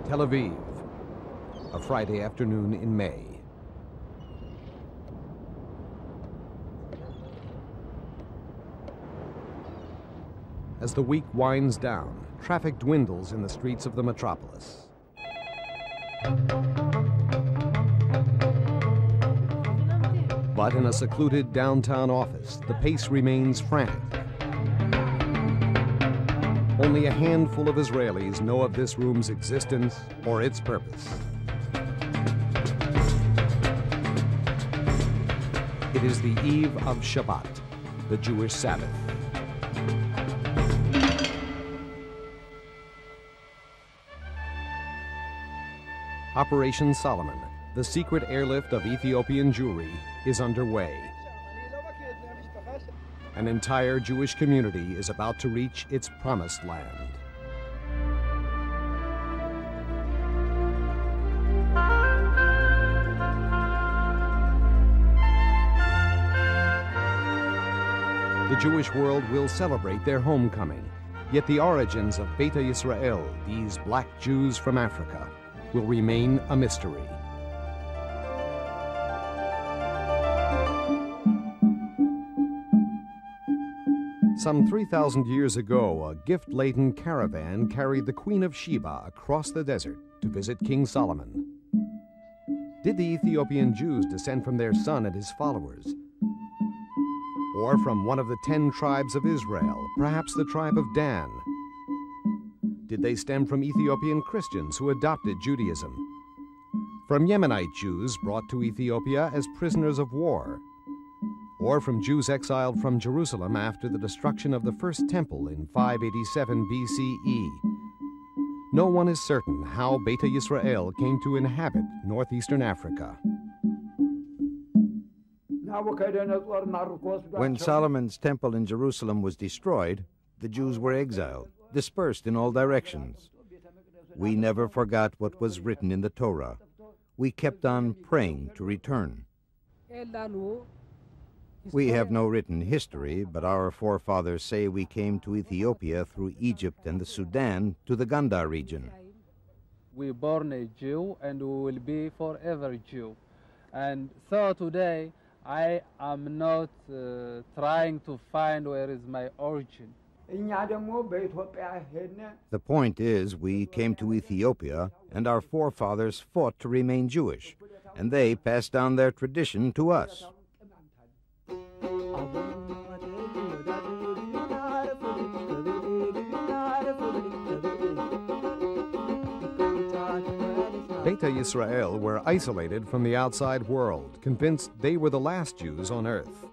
Tel Aviv, a Friday afternoon in May. As the week winds down, traffic dwindles in the streets of the metropolis. But in a secluded downtown office, the pace remains frantic. Only a handful of Israelis know of this room's existence or its purpose. It is the eve of Shabbat, the Jewish Sabbath. Operation Solomon, the secret airlift of Ethiopian Jewry, is underway. An entire Jewish community is about to reach its promised land. The Jewish world will celebrate their homecoming, yet the origins of Beta Yisrael, these black Jews from Africa, will remain a mystery. Some 3,000 years ago, a gift-laden caravan carried the Queen of Sheba across the desert to visit King Solomon. Did the Ethiopian Jews descend from their son and his followers? Or from one of the 10 tribes of Israel, perhaps the tribe of Dan? Did they stem from Ethiopian Christians who adopted Judaism? From Yemenite Jews brought to Ethiopia as prisoners of war? Or from Jews exiled from Jerusalem after the destruction of the first temple in 587 BCE. No one is certain how Beta Yisrael came to inhabit northeastern Africa. When Solomon's temple in Jerusalem was destroyed, the Jews were exiled, dispersed in all directions. We never forgot what was written in the Torah. We kept on praying to return. We have no written history, but our forefathers say we came to Ethiopia through Egypt and the Sudan to the Gandhar region. We were born a Jew and we will be forever Jew. And so today I am not trying to find where is my origin. The point is we came to Ethiopia and our forefathers fought to remain Jewish, and they passed down their tradition to us. Beta Yisrael were isolated from the outside world, convinced they were the last Jews on earth.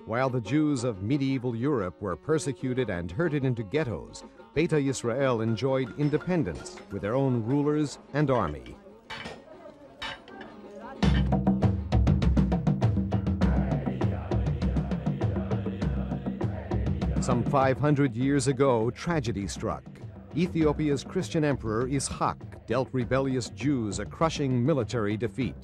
While the Jews of medieval Europe were persecuted and herded into ghettos, Beta Yisrael enjoyed independence with their own rulers and army. Some 500 years ago, tragedy struck. Ethiopia's Christian emperor Ishak dealt rebellious Jews a crushing military defeat.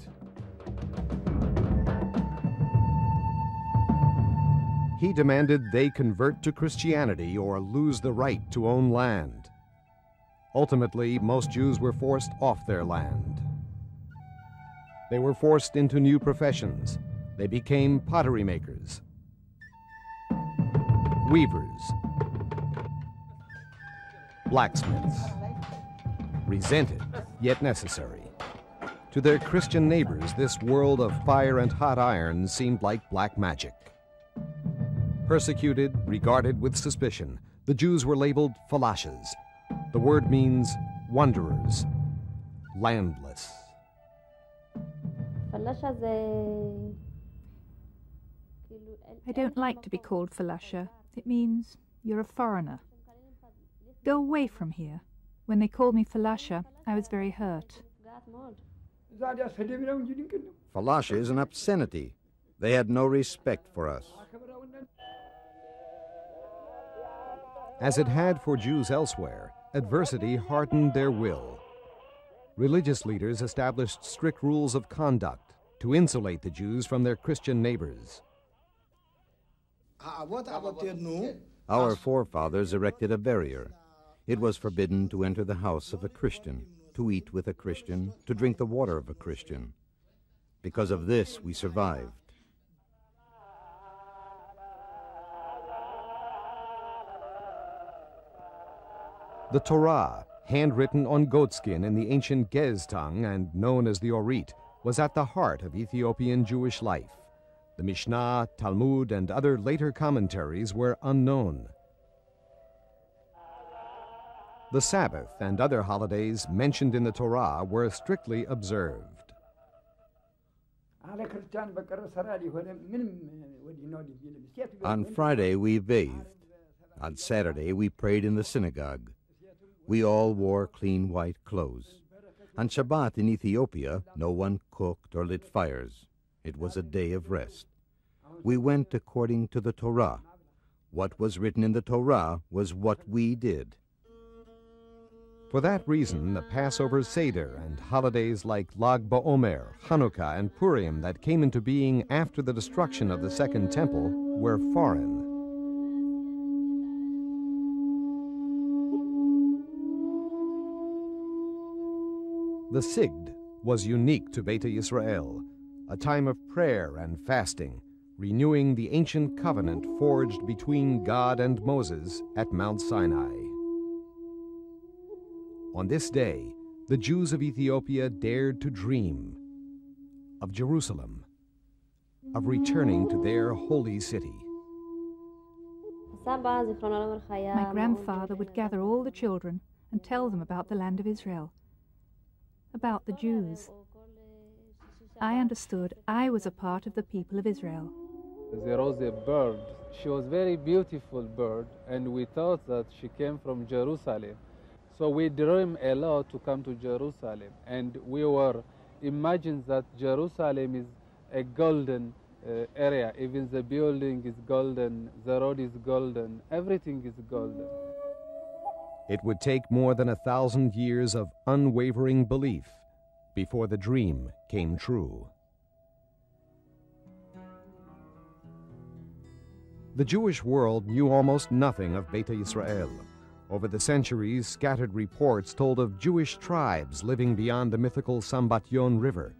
He demanded they convert to Christianity or lose the right to own land. Ultimately, most Jews were forced off their land. They were forced into new professions. They became pottery makers, weavers, blacksmiths, resented yet necessary. To their Christian neighbors, this world of fire and hot iron seemed like black magic. Persecuted, regarded with suspicion, the Jews were labeled falashas. The word means wanderers, landless. I don't like to be called falasha. It means you're a foreigner. Go away from here. When they called me falasha, I was very hurt. Falasha is an obscenity. They had no respect for us. As it had for Jews elsewhere, adversity hardened their will. Religious leaders established strict rules of conduct to insulate the Jews from their Christian neighbors. Our forefathers erected a barrier. It was forbidden to enter the house of a Christian. to eat with a Christian, to drink the water of a Christian. Because of this, we survived. The Torah, handwritten on goatskin in the ancient Gez tongue and known as the Orit, was at the heart of Ethiopian Jewish life. The Mishnah, Talmud, and other later commentaries were unknown. The Sabbath and other holidays mentioned in the Torah were strictly observed. On Friday, we bathed. On Saturday, we prayed in the synagogue. We all wore clean white clothes. On Shabbat in Ethiopia, no one cooked or lit fires. It was a day of rest. We went according to the Torah. What was written in the Torah was what we did. For that reason, the Passover Seder and holidays like Lag BaOmer, Hanukkah, and Purim that came into being after the destruction of the Second Temple were foreign. The Sigd was unique to Beta Yisrael, a time of prayer and fasting, renewing the ancient covenant forged between God and Moses at Mount Sinai. On this day, the Jews of Ethiopia dared to dream of Jerusalem, of returning to their holy city. My grandfather would gather all the children and tell them about the land of Israel, about the Jews. I understood I was a part of the people of Israel. There was a bird. She was a very beautiful bird, and we thought that she came from Jerusalem. So we dreamed a lot to come to Jerusalem, and we were imagined that Jerusalem is a golden area. Even the building is golden, the road is golden, everything is golden. It would take more than 1,000 years of unwavering belief before the dream came true. The Jewish world knew almost nothing of Beta Yisrael. Over the centuries, scattered reports told of Jewish tribes living beyond the mythical Sambatyon River,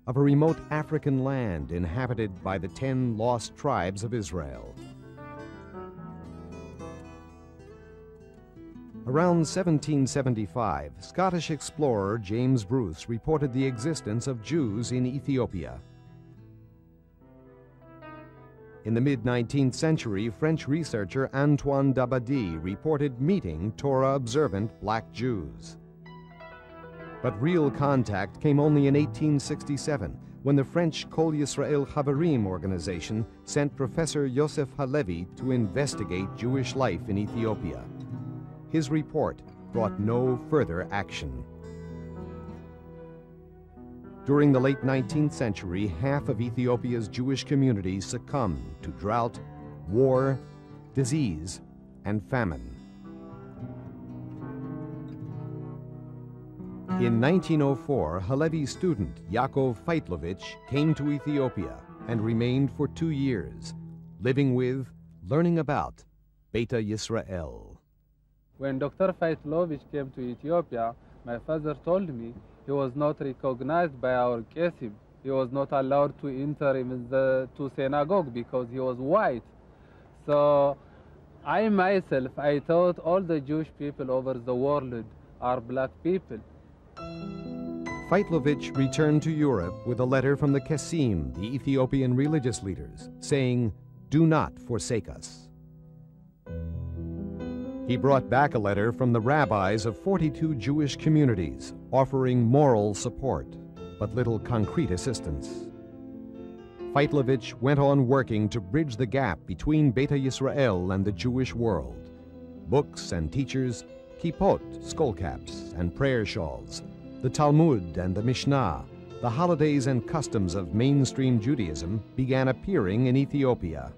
of a remote African land inhabited by the 10 lost tribes of Israel. Around 1775, Scottish explorer James Bruce reported the existence of Jews in Ethiopia. In the mid-19th century, French researcher Antoine Dabadie reported meeting Torah-observant black Jews. But real contact came only in 1867, when the French Kol Yisrael Chavarim organization sent Professor Yosef Halevi to investigate Jewish life in Ethiopia. His report brought no further action. During the late 19th century, half of Ethiopia's Jewish communities succumbed to drought, war, disease, and famine. In 1904, Halevi's student, Yaakov Feitlovich, came to Ethiopia and remained for 2 years, living with, learning about, Beta Yisrael. When Dr. Feitlovich came to Ethiopia, my father told me he was not recognized by our Kesim. He was not allowed to enter even to synagogue because he was white. So I myself, I thought all the Jewish people over the world are black people. Feitlovich returned to Europe with a letter from the Kesim, the Ethiopian religious leaders, saying, "Do not forsake us." He brought back a letter from the rabbis of 42 Jewish communities, offering moral support, but little concrete assistance. Feitlovich went on working to bridge the gap between Beta Yisrael and the Jewish world. Books and teachers, kippot, skullcaps, and prayer shawls, the Talmud and the Mishnah, the holidays and customs of mainstream Judaism began appearing in Ethiopia.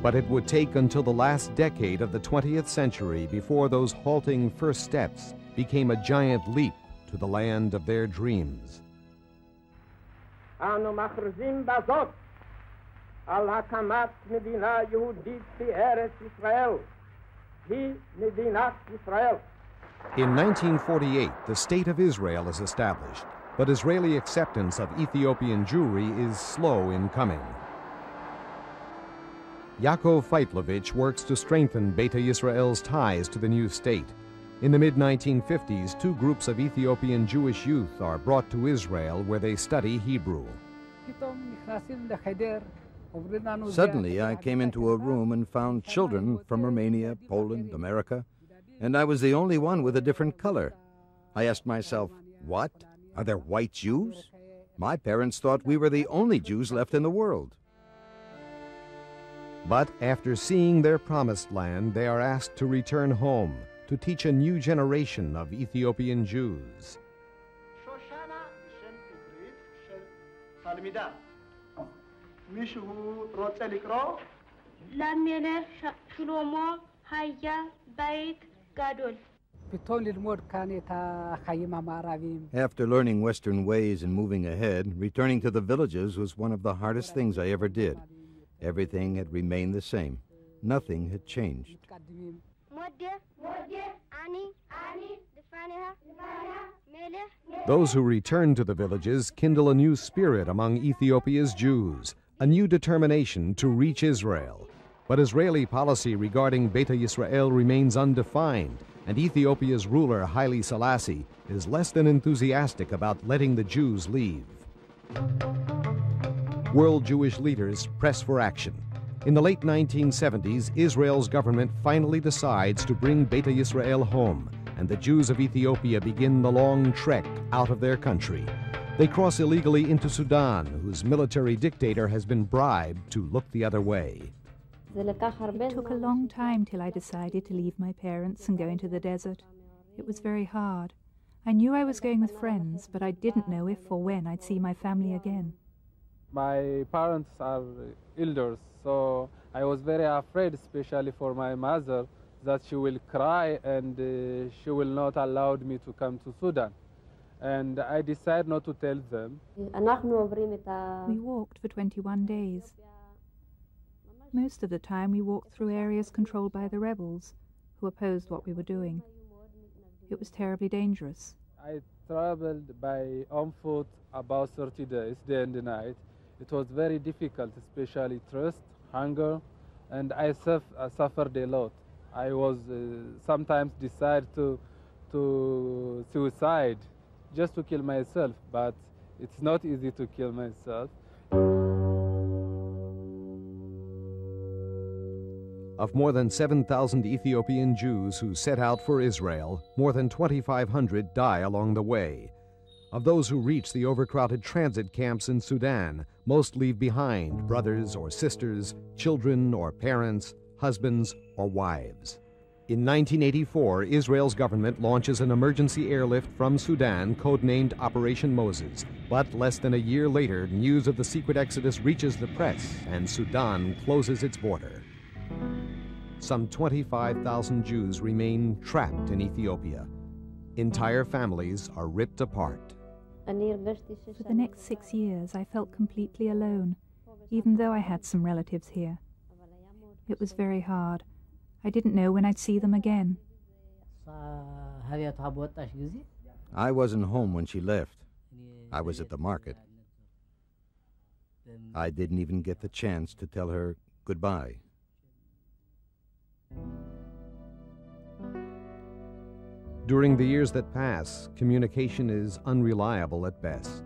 But it would take until the last decade of the 20th century before those halting first steps became a giant leap to the land of their dreams. אנו מכריזים בזאת על הקמת מדינה יהודית בארץ ישראל. היא מדינת ישראל. In 1948, the State of Israel is established, but Israeli acceptance of Ethiopian Jewry is slow in coming. Yaakov Feitlovich works to strengthen Beta Yisrael's ties to the new state. In the mid-1950s, two groups of Ethiopian Jewish youth are brought to Israel where they study Hebrew. Suddenly, I came into a room and found children from Romania, Poland, America, and I was the only one with a different color. I asked myself, what? Are there white Jews? My parents thought we were the only Jews left in the world. But after seeing their promised land, they are asked to return home to teach a new generation of Ethiopian Jews. After learning Western ways and moving ahead, returning to the villages was one of the hardest things I ever did. Everything had remained the same. Nothing had changed. Those who return to the villages kindle a new spirit among Ethiopia's Jews, a new determination to reach Israel. But Israeli policy regarding Beta Yisrael remains undefined, and Ethiopia's ruler Haile Selassie is less than enthusiastic about letting the Jews leave. World Jewish leaders press for action. In the late 1970s, Israel's government finally decides to bring Beta Yisrael home, and the Jews of Ethiopia begin the long trek out of their country. They cross illegally into Sudan, whose military dictator has been bribed to look the other way. It took a long time till I decided to leave my parents and go into the desert. It was very hard. I knew I was going with friends, but I didn't know if or when I'd see my family again. My parents are elders, so I was very afraid, especially for my mother, that she will cry and she will not allow me to come to Sudan. And I decided not to tell them. We walked for 21 days. Most of the time we walked through areas controlled by the rebels, who opposed what we were doing. It was terribly dangerous. I traveled on foot about 30 days, day and night. It was very difficult, especially thirst, hunger, and I suffered a lot. I was sometimes decide to suicide, just to kill myself, but it's not easy to kill myself. Of more than 7,000 Ethiopian Jews who set out for Israel, more than 2,500 die along the way. Of those who reach the overcrowded transit camps in Sudan, most leave behind brothers or sisters, children or parents, husbands or wives. In 1984, Israel's government launches an emergency airlift from Sudan codenamed Operation Moses. But less than a year later, news of the secret exodus reaches the press and Sudan closes its border. Some 25,000 Jews remain trapped in Ethiopia. Entire families are ripped apart. For the next 6 years, I felt completely alone, even though I had some relatives here. It was very hard. I didn't know when I'd see them again. I wasn't home when she left. I was at the market. I didn't even get the chance to tell her goodbye. During the years that pass, communication is unreliable at best.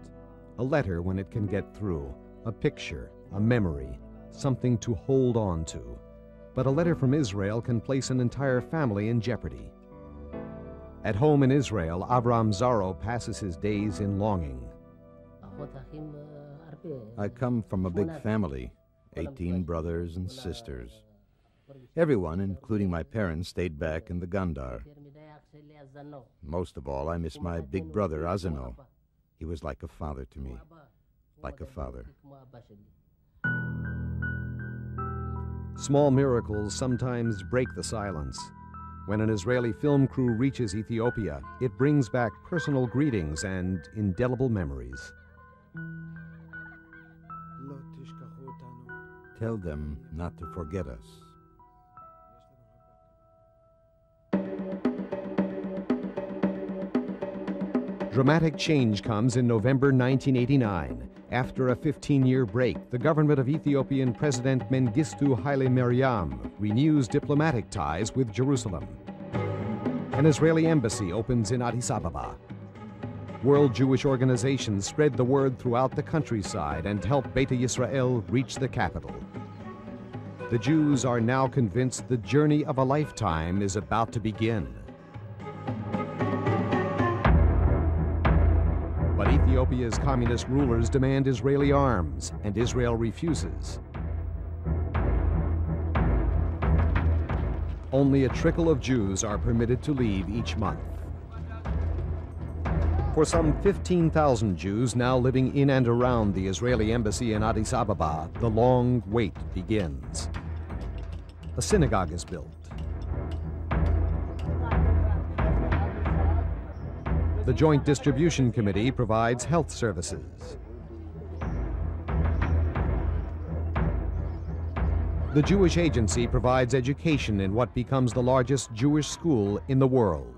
A letter when it can get through, a picture, a memory, something to hold on to. But a letter from Israel can place an entire family in jeopardy. At home in Israel, Avram Zaro passes his days in longing. I come from a big family, 18 brothers and sisters. Everyone, including my parents, stayed back in the Gandar. Most of all, I miss my big brother, Azano. He was like a father to me, like a father. Small miracles sometimes break the silence. When an Israeli film crew reaches Ethiopia, it brings back personal greetings and indelible memories. Tell them not to forget us. Dramatic change comes in November 1989. After a 15-year break, the government of Ethiopian President Mengistu Haile Mariam renews diplomatic ties with Jerusalem. An Israeli embassy opens in Addis Ababa. World Jewish organizations spread the word throughout the countryside and help Beta Yisrael reach the capital. The Jews are now convinced the journey of a lifetime is about to begin. But Ethiopia's communist rulers demand Israeli arms, and Israel refuses. Only a trickle of Jews are permitted to leave each month. For some 15,000 Jews now living in and around the Israeli embassy in Addis Ababa, the long wait begins. A synagogue is built. The Joint Distribution Committee provides health services. The Jewish Agency provides education in what becomes the largest Jewish school in the world.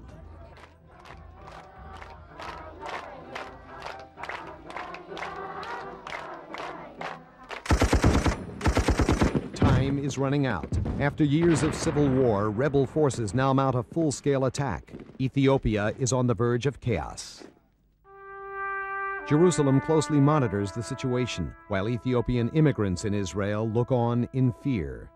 Time is running out. After years of civil war, rebel forces now mount a full-scale attack. Ethiopia is on the verge of chaos. Jerusalem closely monitors the situation, while Ethiopian immigrants in Israel look on in fear.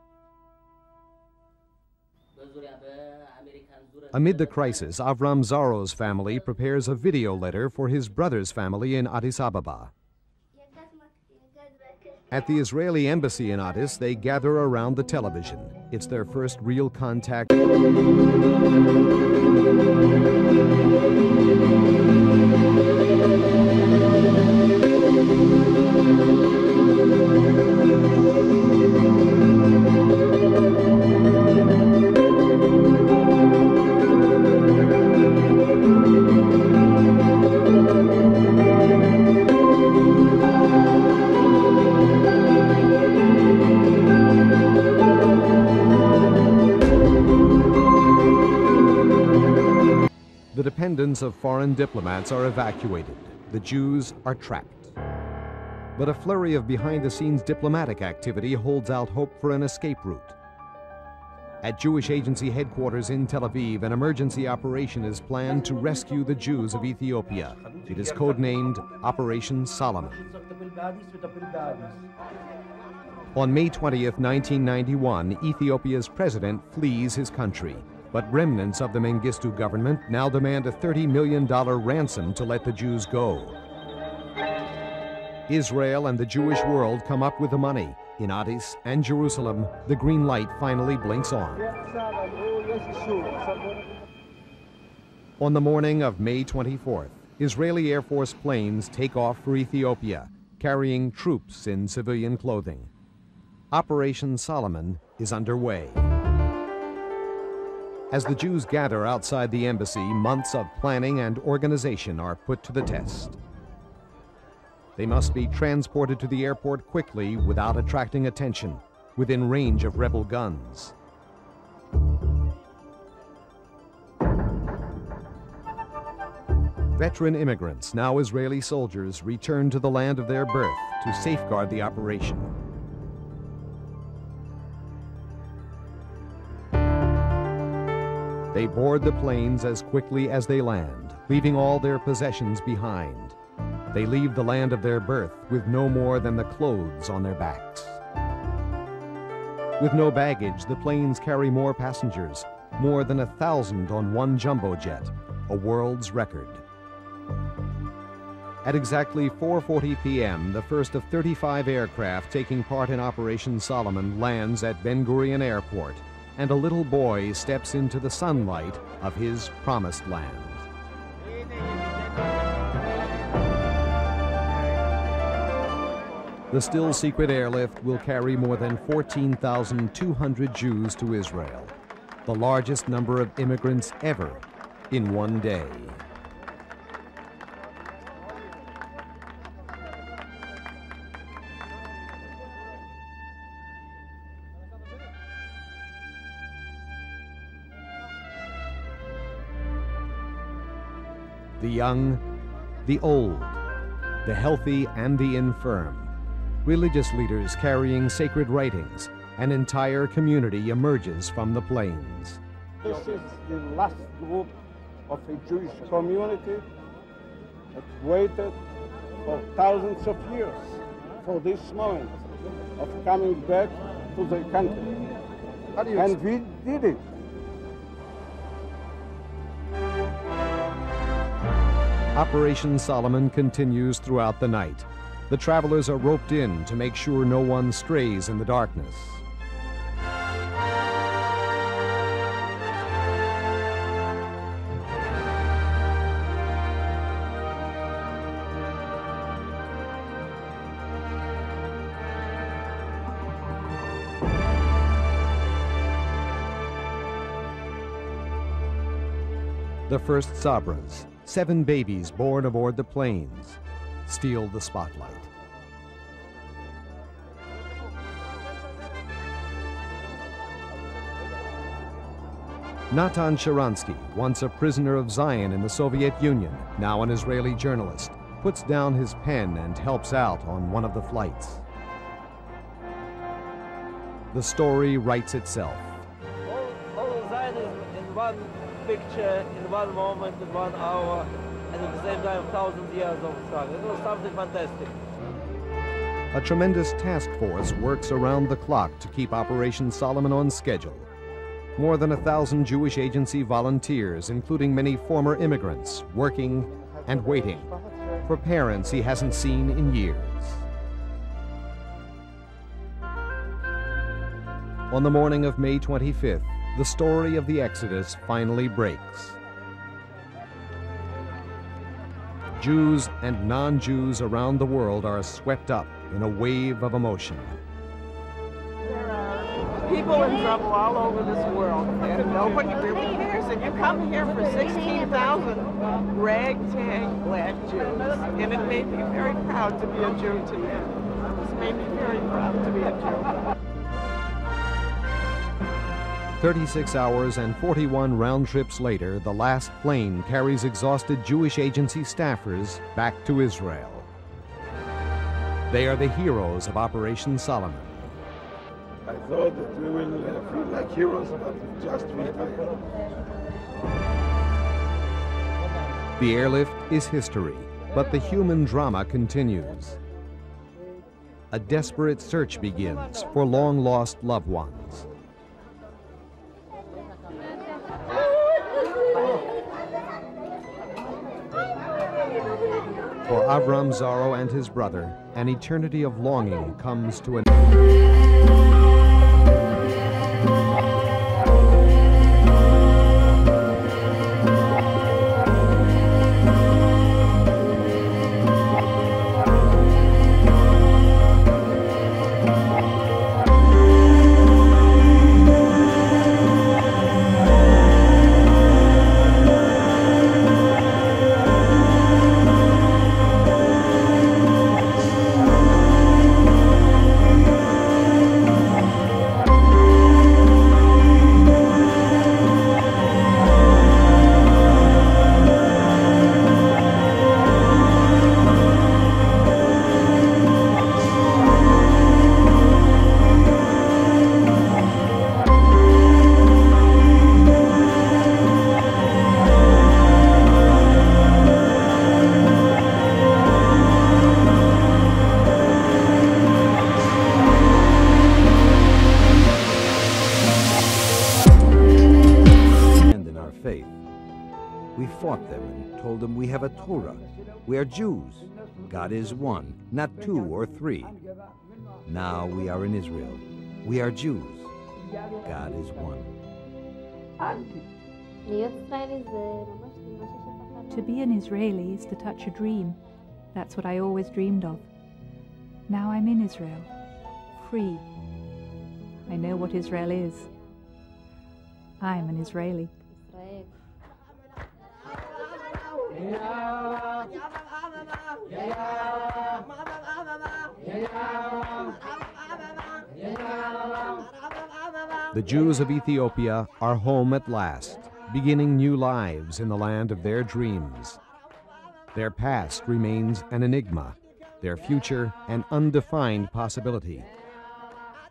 Amid the crisis, Avram Zaro's family prepares a video letter for his brother's family in Addis Ababa. At the Israeli embassy in Addis, they gather around the television. It's their first real contact. The dependents of foreign diplomats are evacuated. The Jews are trapped. But a flurry of behind-the-scenes diplomatic activity holds out hope for an escape route. At Jewish Agency headquarters in Tel Aviv, an emergency operation is planned to rescue the Jews of Ethiopia. It is codenamed Operation Solomon. On May 20th, 1991, Ethiopia's president flees his country. But remnants of the Mengistu government now demand a $30 million ransom to let the Jews go. Israel and the Jewish world come up with the money. In Addis and Jerusalem, the green light finally blinks on. On the morning of May 24th, Israeli Air Force planes take off for Ethiopia, carrying troops in civilian clothing. Operation Solomon is underway. As the Jews gather outside the embassy, months of planning and organization are put to the test. They must be transported to the airport quickly without attracting attention, within range of rebel guns. Veteran immigrants, now Israeli soldiers, return to the land of their birth to safeguard the operation. They board the planes as quickly as they land, leaving all their possessions behind. They leave the land of their birth with no more than the clothes on their backs. With no baggage, the planes carry more passengers, more than 1,000 on one jumbo jet, a world's record. At exactly 4:40 p.m., the first of 35 aircraft taking part in Operation Solomon lands at Ben Gurion Airport, and a little boy steps into the sunlight of his promised land. The still-secret airlift will carry more than 14,200 Jews to Israel, the largest number of immigrants ever in one day. The young, the old, the healthy and the infirm, religious leaders carrying sacred writings, an entire community emerges from the plains. This is the last group of a Jewish community that waited for thousands of years for this moment of coming back to their country. And we did it. Operation Solomon continues throughout the night. The travelers are roped in to make sure no one strays in the darkness. The first Sabras, 7 babies born aboard the planes, steal the spotlight. Natan Sharansky, once a prisoner of Zion in the Soviet Union, now an Israeli journalist, puts down his pen and helps out on one of the flights. The story writes itself. All Zionism in one picture, in one moment, in 1 hour, and at the same time 1,000 years of struggle. It was something fantastic. A tremendous task force works around the clock to keep Operation Solomon on schedule. More than 1,000 Jewish agency volunteers, including many former immigrants, working and waiting for parents he hasn't seen in years. On the morning of May 25th, the story of the Exodus finally breaks. Jews and non-Jews around the world are swept up in a wave of emotion. There are people in trouble all over this world, and nobody really cares. And you come here for 16,000 ragtag black Jews, and it made me very proud to be a Jew today. It made me very proud to be a Jew. 36 hours and 41 round trips later, the last plane carries exhausted Jewish agency staffers back to Israel. They are the heroes of Operation Solomon. I thought that we will feel like heroes, but we just retired. The airlift is history, but the human drama continues. A desperate search begins for long-lost loved ones. For Avram Zaro and his brother, an eternity of longing comes to an end. Torah. We are Jews. God is one, not 2 or 3. Now we are in Israel. We are Jews. God is one. To be an Israeli is to touch a dream. That's what I always dreamed of. Now I'm in Israel, free. I know what Israel is. I'm an Israeli. The Jews of Ethiopia are home at last, beginning new lives in the land of their dreams. Their past remains an enigma, their future an undefined possibility.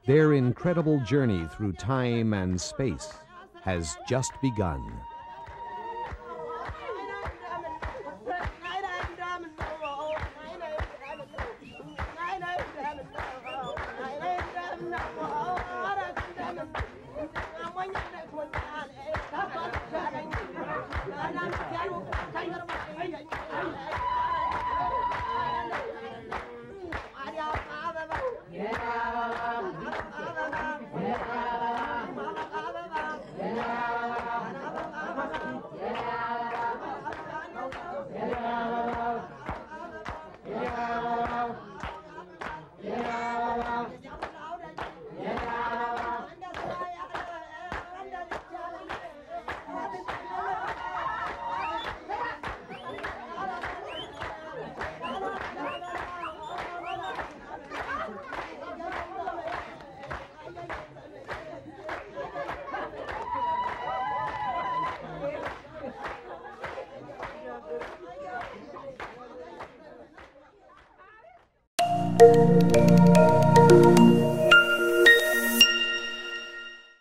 Their incredible journey through time and space has just begun.